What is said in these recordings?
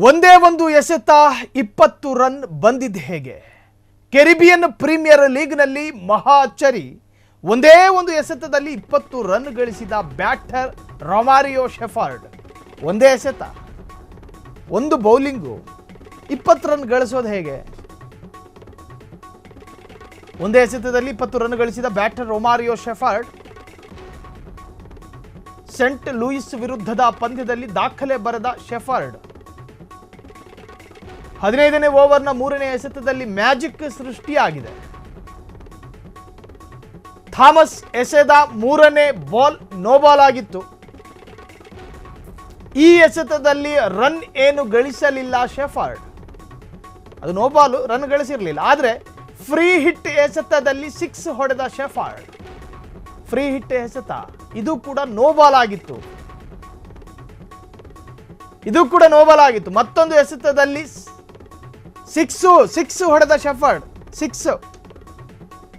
ಒಂದೇ ಒಂದು ಎಸೆತ 20 ರನ್ ಬಂದಿದ್ದು ಹೇಗೆ? ಕೆರಿಬಿಯನ್ ಪ್ರೀಮಿಯರ್ ಲೀಗ್ನಲ್ಲಿ ಮಹಾ ಅಚ್ಚರಿ. ಒಂದೇ ಒಂದು ಎಸೆತದಲ್ಲಿ 20 ರನ್ ಗಳಿಸಿದ ಬ್ಯಾಟರ್ ರೊಮಾರಿಯೋ ಶೆಫರ್ಡ್. ಒಂದೇ ಎಸೆತ, ಒಂದು ಬೌಲಿಂಗು 20 ರನ್ ಗಳಿಸೋದು ಹೇಗೆ? ಒಂದೇ ಎಸೆತದಲ್ಲಿ 20 ರನ್ ಗಳಿಸಿದ ಬ್ಯಾಟರ್ ರೊಮಾರಿಯೋ ಶೆಫರ್ಡ್ ಸೆಂಟ್ ಲೂಯಿಸ್ ವಿರುದ್ಧದ ಪಂದ್ಯದಲ್ಲಿ ದಾಖಲೆ ಬರೆದ ಶೆಫರ್ಡ್ 15ನೇ ಓವರ್ನ 3ನೇ ಎಸೆತದಲ್ಲಿ ಮ್ಯಾಜಿಕ್ ಸೃಷ್ಟಿಯಾಗಿದೆ. ಥಾಮಸ್ ಎಸೆದ 3ನೇ ಬಾಲ್ ನೋ ಬಾಲ್ ಆಗಿತ್ತು. ಈ ಎಸೆತದಲ್ಲಿ ರನ್ ಏನು ಗಳಿಸಲಿಲ್ಲ ಶೆಫರ್ಡ್. ಅದು ನೋ ಬಾಲ್, ರನ್ ಗಳಿಸಿರಲಿಲ್ಲ. ಆದರೆ ಫ್ರೀ ಹಿಟ್ ಎಸೆತದಲ್ಲಿ 6 ಹೊಡೆದ ಶೆಫರ್ಡ್. ಫ್ರೀ ಹಿಟ್ ಎಸೆತ, ಇದು ಕೂಡ ನೋ ಬಾಲ್ ಆಗಿತ್ತು. ಮತ್ತೊಂದು ಎಸೆತದಲ್ಲಿ 6 ಹೊಡೆದ ಶೆಫರ್ಡ್. 6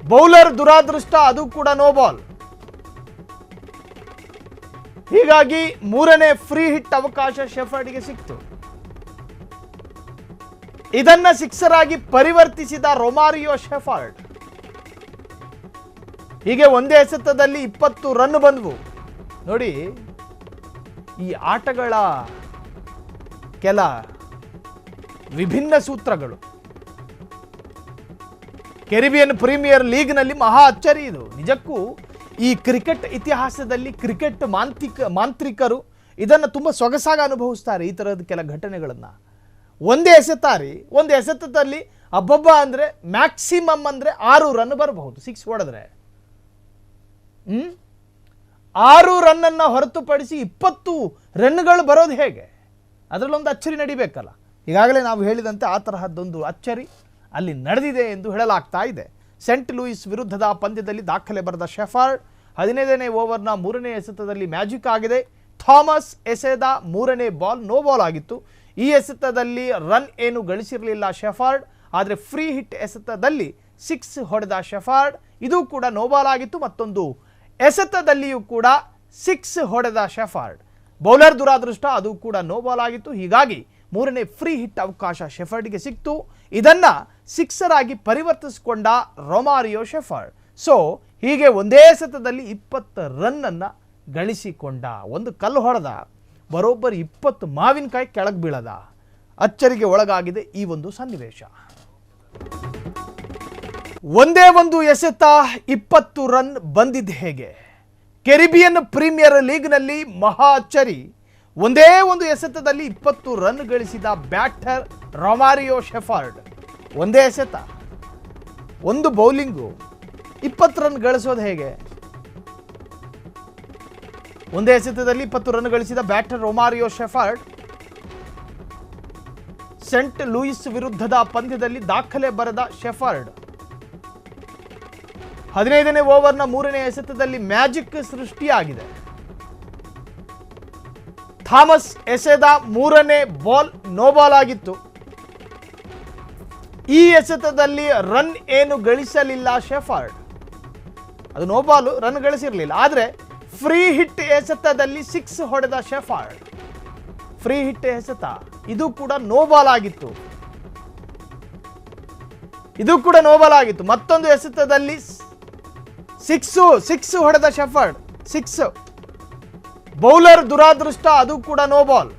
ಬೌಲರ್ ದುರಾದೃಷ್ಟ, ಅದು ಕೂಡ ನೋ ಬಾಲ್. ಹೀಗಾಗಿ 3ನೇ ಫ್ರೀ ಹಿಟ್ ಅವಕಾಶ ಶೆಫರ್ಡ್ಗೆ ಸಿಕ್ತು. ಇದನ್ನ ಸಿಕ್ಸರ್ ಆಗಿ ಪರಿವರ್ತಿಸಿದ ರೊಮಾರಿಯೋ ಶೆಫರ್ಡ್. ಹೀಗೆ ಒಂದೇ ಎಸೆತದಲ್ಲಿ 20 ರನ್ ಬಂದವು. ನೋಡಿ, ಈ ಆಟಗಳ ಕೆಲ ವಿಭಿನ್ನ ಸೂತ್ರಗಳು. ಕೆರಿಬಿಯನ್ ಪ್ರೀಮಿಯರ್ ಲೀಗ್ನಲ್ಲಿ ಮಹಾ ಅಚ್ಚರಿ ಇದು. ನಿಜಕ್ಕೂ ಈ ಕ್ರಿಕೆಟ್ ಇತಿಹಾಸದಲ್ಲಿ ಕ್ರಿಕೆಟ್ ಮಾಂತ್ರಿಕರು ಇದನ್ನು ತುಂಬ ಸೊಗಸಾಗಿ ಅನುಭವಿಸ್ತಾರೆ. ಈ ಥರದ ಕೆಲ ಘಟನೆಗಳನ್ನು ಒಂದೇ ಎಸೆತದಲ್ಲಿ ಅಬ್ಬಬ್ಬ ಅಂದರೆ ಮ್ಯಾಕ್ಸಿಮಮ್ ಅಂದರೆ 6 ರನ್ ಬರಬಹುದು. 6 ಹೊಡೆದ್ರೆ 6 ರನ್ನನ್ನು ಹೊರತುಪಡಿಸಿ 20 ರನ್ಗಳು ಬರೋದು ಹೇಗೆ? ಅದರಲ್ಲೊಂದು ಅಚ್ಚರಿ ನಡಿಬೇಕಲ್ಲ. ಈಗಾಗಲೇ ನಾವು ಹೇಳಿದಂತೆ ಆ ತರಹದ್ದೊಂದು ಅಚ್ಚರಿ ಅಲ್ಲಿ ನಡೆದಿದೆ ಎಂದು ಹೇಳಲಾಗ್ತಾ ಇದೆ. ಸೆಂಟ್ ಲೂಯಿಸ್ ವಿರುದ್ಧದ ಪಂದ್ಯದಲ್ಲಿ ದಾಖಲೆ ಬರೆದ ಶೆಫರ್ಡ್ 15ನೇ ಓವರ್ನ 3ನೇ ಎಸೆತದಲ್ಲಿ ಮ್ಯಾಜಿಕ್ ಆಗಿದೆ. ಥಾಮಸ್ ಎಸೆದ 3ನೇ ಬಾಲ್ ನೋ ಬಾಲ್ ಆಗಿತ್ತು. ಈ ಎಸೆತದಲ್ಲಿ ರನ್ ಏನು ಗಳಿಸಿರಲಿಲ್ಲ ಶೆಫರ್ಡ್. ಆದರೆ ಫ್ರೀ ಹಿಟ್ ಎಸೆತದಲ್ಲಿ 6 ಹೊಡೆದ ಶೆಫರ್ಡ್, ಇದು ಕೂಡ ನೋ ಬಾಲ್ ಆಗಿತ್ತು. ಮತ್ತೊಂದು ಎಸೆತದಲ್ಲಿಯೂ ಕೂಡ 6 ಹೊಡೆದ ಶೆಫರ್ಡ್. ಬೌಲರ್ ದುರಾದೃಷ್ಟ, ಅದು ಕೂಡ ನೋ ಬಾಲ್ ಆಗಿತ್ತು. ಹೀಗಾಗಿ 3ನೇ ಫ್ರೀ ಹಿಟ್ ಅವಕಾಶ ಶೆಫರ್ಡ್ಗೆ ಸಿಕ್ತು. ಇದನ್ನ ಸಿಕ್ಸರ್ ಆಗಿ ಪರಿವರ್ತಿಸಿಕೊಂಡ ರೊಮಾರಿಯೋ ಶೆಫರ್ಡ್. ಸೊ ಹೀಗೆ ಒಂದೇ ಎಸೆತದಲ್ಲಿ 20 ರನ್ ಅನ್ನ ಗಳಿಸಿಕೊಂಡ. ಒಂದು ಕಲ್ಲು ಹೊಡೆದ, ಬರೋಬ್ಬರಿ 20 ಮಾವಿನಕಾಯಿ ಕೆಳಗೆ ಬೀಳದ. ಅಚ್ಚರಿಗೆ ಒಳಗಾಗಿದೆ ಈ ಒಂದು ಸನ್ನಿವೇಶ. ಒಂದೇ ಒಂದು ಎಸೆತ 20 ರನ್ ಬಂದಿದ್ದು ಹೇಗೆ? ಕೆರಿಬಿಯನ್ ಪ್ರೀಮಿಯರ್ ಲೀಗ್ನಲ್ಲಿ ಮಹಾ ಅಚ್ಚರಿ. ಒಂದೇ ಒಂದು ಎಸೆತದಲ್ಲಿ 20 ರನ್ ಗಳಿಸಿದ ಬ್ಯಾಟರ್ ರೊಮಾರಿಯೋ ಶೆಫರ್ಡ್. ಒಂದೇ ಎಸೆತ, ಒಂದು ಬೌಲಿಂಗು 20 ರನ್ ಗಳಿಸೋದು ಹೇಗೆ? ಒಂದೇ ಎಸೆತದಲ್ಲಿ 20 ರನ್ ಗಳಿಸಿದ ಬ್ಯಾಟರ್ ರೊಮಾರಿಯೋ ಶೆಫರ್ಡ್ ಸೆಂಟ್ ಲೂಯಿಸ್ ವಿರುದ್ಧದ ಪಂದ್ಯದಲ್ಲಿ ದಾಖಲೆ ಬರೆದ ಶೆಫರ್ಡ್ 15ನೇ ಓವರ್ನ 3ನೇ ಎಸೆತದಲ್ಲಿ ಮ್ಯಾಜಿಕ್ ಸೃಷ್ಟಿಯಾಗಿದೆ. ಥಾಮಸ್ ಎಸೆದ 3ನೇ ಬಾಲ್ ನೋ ಬಾಲ್ ಆಗಿತ್ತು. ಈ ಎಸೆತದಲ್ಲಿ ರನ್ ಏನು ಗಳಿಸಲಿಲ್ಲ ಶೆಫರ್ಡ್. ಅದು ನೋ ಬಾಲ್, ರನ್ ಗಳಿಸಿರಲಿಲ್ಲ. ಆದರೆ ಫ್ರೀ ಹಿಟ್ ಎಸೆತದಲ್ಲಿ 6 ಹೊಡೆದ ಶೆಫರ್ಡ್. ಫ್ರೀ ಹಿಟ್ ಎಸೆತ, ಇದು ಕೂಡ ನೋ ಬಾಲ್ ಆಗಿತ್ತು. ಮತ್ತೊಂದು ಎಸೆತದಲ್ಲಿ 6 ಹೊಡೆದ ಶೆಫರ್ಡ್. 6 ಬೌಲರ್ ದುರಾದೃಷ್ಟ, ಅದು ಕೂಡ ನೋ ಬಾಲ್.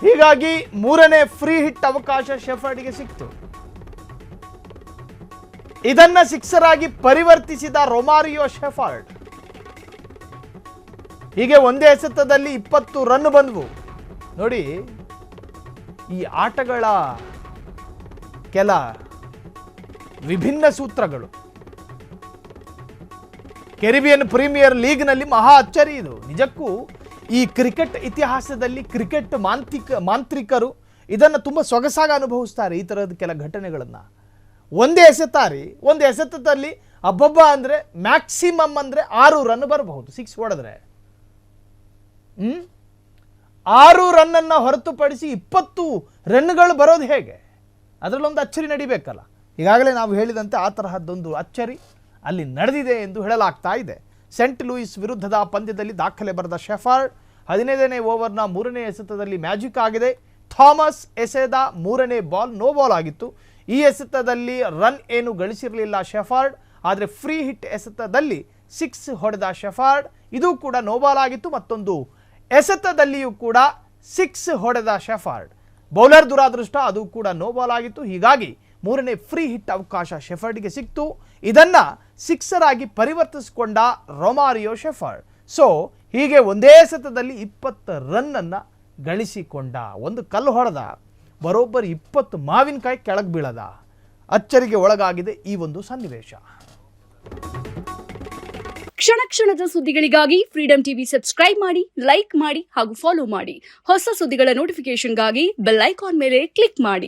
ಹೀಗಾಗಿ 3ನೇ ಫ್ರೀ ಹಿಟ್ ಅವಕಾಶ ಶೆಫರ್ಡ್ಗೆ ಸಿಕ್ತು. ಇದನ್ನ ಸಿಕ್ಸರ್ ಆಗಿ ಪರಿವರ್ತಿಸಿದ ರೊಮಾರಿಯೋ ಶೆಫರ್ಡ್. ಹೀಗೆ ಒಂದೇ ಎಸೆತದಲ್ಲಿ 20 ರನ್ ಬಂದವು. ನೋಡಿ, ಈ ಆಟಗಳ ಕೆಲ ವಿಭಿನ್ನ ಸೂತ್ರಗಳು. ಕೆರಿಬಿಯನ್ ಪ್ರೀಮಿಯರ್ ಲೀಗ್ನಲ್ಲಿ ಮಹಾ ಅಚ್ಚರಿ ಇದು. ನಿಜಕ್ಕೂ ಈ ಕ್ರಿಕೆಟ್ ಇತಿಹಾಸದಲ್ಲಿ ಕ್ರಿಕೆಟ್ ಮಾಂತ್ರಿಕರು ಇದನ್ನು ತುಂಬ ಸೊಗಸಾಗಿ ಅನುಭವಿಸ್ತಾರೆ ಈ ಥರದ ಕೆಲ ಘಟನೆಗಳನ್ನು. ಒಂದೇ ಎಸೆತದಲ್ಲಿ ಅಬ್ಬಬ್ಬ ಅಂದರೆ ಮ್ಯಾಕ್ಸಿಮಮ್ ಅಂದರೆ 6 ರನ್ ಬರಬಹುದು. 6 ಹೊಡೆದ್ರೆ 6 ರನ್ನನ್ನು ಹೊರತುಪಡಿಸಿ 20 ರನ್ಗಳು ಬರೋದು ಹೇಗೆ? ಅದರಲ್ಲೊಂದು ಅಚ್ಚರಿ ನಡಿಬೇಕಲ್ಲ. ಈಗಾಗಲೇ ನಾವು ಹೇಳಿದಂತೆ ಆ ತರಹದ್ದೊಂದು ಅಚ್ಚರಿ ಅಲ್ಲಿ ನಡೆದಿದೆ ಎಂದು ಹೇಳಲಾಗ್ತಾ ಇದೆ. ಸೆಂಟ್ ಲೂಯಿಸ್ ವಿರುದ್ಧದ ಪಂದ್ಯದಲ್ಲಿ ದಾಖಲೆ ಬರೆದ ಶೆಫರ್ಡ್ 15ನೇ ಓವರ್ನ 3ನೇ ಎಸೆತದಲ್ಲಿ ಮ್ಯಾಜಿಕ್ ಆಗಿದೆ. ಥಾಮಸ್ ಎಸೆದ 3ನೇ ಬಾಲ್ ನೋ ಬಾಲ್ ಆಗಿತ್ತು. ಈ ಎಸೆತದಲ್ಲಿ ರನ್ ಏನು ಗಳಿಸಿರಲಿಲ್ಲ ಶೆಫರ್ಡ್. ಆದರೆ ಫ್ರೀ ಹಿಟ್ ಎಸೆತದಲ್ಲಿ 6 ಹೊಡೆದ ಶೆಫರ್ಡ್, ಇದು ಕೂಡ ನೋ ಬಾಲ್ ಆಗಿತ್ತು. ಮತ್ತೊಂದು ಎಸೆತದಲ್ಲಿಯೂ ಕೂಡ 6 ಹೊಡೆದ ಶೆಫರ್ಡ್, ಬೌಲರ್ ದುರಾದೃಷ್ಟ, ಅದು ಕೂಡ ನೋ ಬಾಲ್ ಆಗಿತ್ತು. ಹೀಗಾಗಿ 3ನೇ ಫ್ರೀ ಹಿಟ್ ಅವಕಾಶ ಶೆಫರ್ಡ್ಗೆ ಸಿಕ್ತು. ಇದನ್ನ ಸಿಕ್ಸರ್ ಆಗಿ ಪರಿವರ್ತಿಸಿಕೊಂಡ ರೊಮಾರಿಯೋ ಶೆಫರ್ಡ್. ಸೊ ಹೀಗೆ ಒಂದೇ ಎಸೆತದಲ್ಲಿ 20 ರನ್ ಅನ್ನ ಗಳಿಸಿಕೊಂಡ. ಒಂದು ಕಲ್ಲು ಹೊಡೆದ, ಬರೋಬ್ಬರಿ 20 ಮಾವಿನಕಾಯಿ ಕೆಳಗೆ ಬೀಳದ. ಅಚ್ಚರಿಗೆ ಒಳಗಾಗಿದೆ ಈ ಒಂದು ಸನ್ನಿವೇಶ. ಕ್ಷಣ ಕ್ಷಣದ ಸುದ್ದಿಗಳಿಗಾಗಿ ಫ್ರೀಡಂ ಟಿವಿ ಸಬ್ಸ್ಕ್ರೈಬ್ ಮಾಡಿ, ಲೈಕ್ ಮಾಡಿ ಹಾಗೂ ಫಾಲೋ ಮಾಡಿ. ಹೊಸ ಸುದ್ದಿಗಳ ನೋಟಿಫಿಕೇಶನ್ಗಾಗಿ ಬೆಲ್ ಐಕಾನ್ ಮೇಲೆ ಕ್ಲಿಕ್ ಮಾಡಿ.